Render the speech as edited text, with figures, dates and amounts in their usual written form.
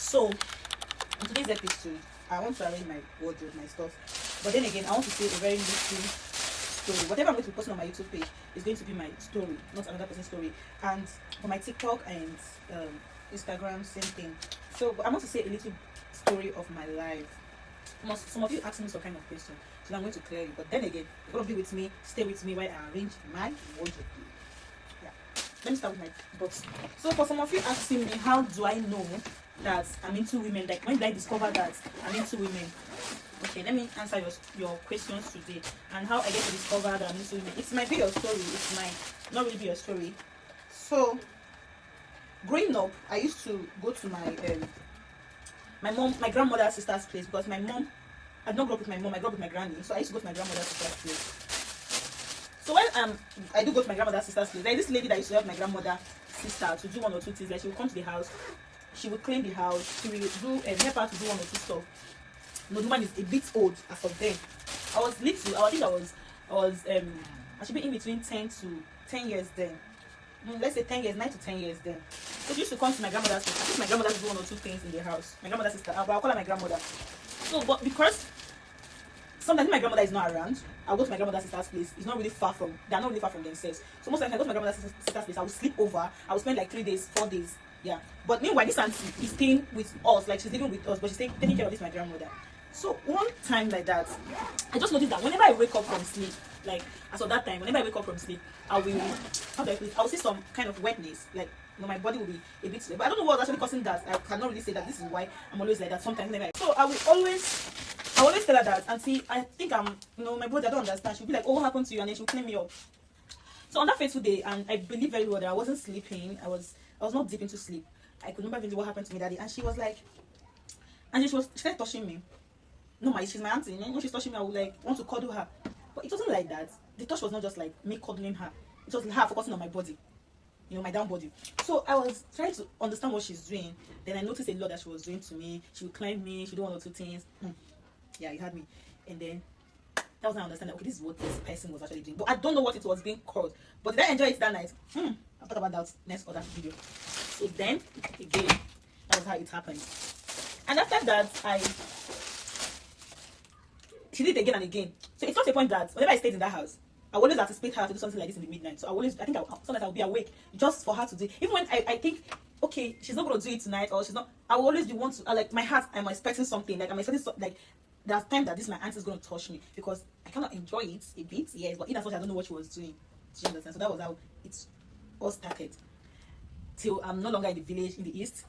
So in today's episode, I want to arrange my wardrobe, my stuff. But then again, I want to say a very little story. Whatever I'm going to be posting on my YouTube page is going to be my story, not another person's story. And for my TikTok and Instagram, same thing. So I want to say a little story of my life. Some of you ask me some kind of question, so I'm going to clear you. But then again, you're going to be with me, stay with me while I arrange my wardrobe. Yeah. Let me start with my box. So for some of you asking me, how do I know that I'm into women? Like, when did I discover that I'm into women? Okay, let me answer your questions today, and how I get to discover that I'm into women. It might be your story, it might not really be your story. So growing up, I used to go to my grandmother's sister's place, because my mom, I did not grow up with my mom, I grew up with my granny. So I used to go to my grandmother's sister's place. So when I do go to my grandmother's sister's place, there's this lady that used to help my grandmother sister to do one or two things. Like, she would come to the house, she would clean the house, she would do help her to do one or two stuff. No, the woman is a bit old as of then. I was little. I think I should be in between 10 years then. Let's say 10 years, 9 to 10 years then. So she used to come to my grandmother's place. I think my grandmother would do one or two things in the house. My grandmother's sister, but I'll call her my grandmother. So, but because sometimes my grandmother is not around, I'll go to my grandmother's sister's place. It's not really far from, they're not really far from themselves. So most times I go to my grandmother's sister's place, I will sleep over. I will spend like 3 days, 4 days. Yeah. But meanwhile, this auntie is staying with us, like she's living with us, but she's taking care of this my grandmother. So one time like that, I just noticed that whenever I wake up from sleep, like as of that time, whenever I wake up from sleep, I will, how do I put it? I will see some kind of wetness, like, you know, my body will be a bit wet. But I don't know what's actually causing that. I cannot really say that this is why I'm always like that. Sometimes whenever so I always tell her that, and see, I think I'm, you know, my body, I don't understand. She'll be like, oh, what happened to you? And then she'll clean me up. So on that fateful day, and I believe very well that I wasn't sleeping. I was not deep into sleep. I could remember what happened to me that day, and she was like, and she started touching me. No, she's my auntie. When she's touching me, I would like want to cuddle her, but it wasn't like that. The touch was not just like me cuddling her. It was her focusing on my body, you know, my down body. So I was trying to understand what she's doing. Then I noticed a lot that she was doing to me. She would climb me. She would do one or two things. Yeah, you had me. And then that was when I understand that, okay, this is what this person was actually doing. But I don't know what it was being called. But did I enjoy it that night? I'll talk about that next other video. So then again, that was how it happened. And after that, she did it again and again. So it's not a point that whenever I stayed in that house, I always anticipate her to do something like this in the midnight. So sometimes I'll be awake just for her to do it. Even when I think, okay, she's not going to do it tonight, or she's not, I will always be like, my heart, I'm expecting something. Like, I'm expecting something, like, there's time that my aunt is going to touch me, because I cannot enjoy it a bit, yes, but in as much I don't know what she was doing. Do you understand? So that was how it all started. Till I'm no longer in the village in the east.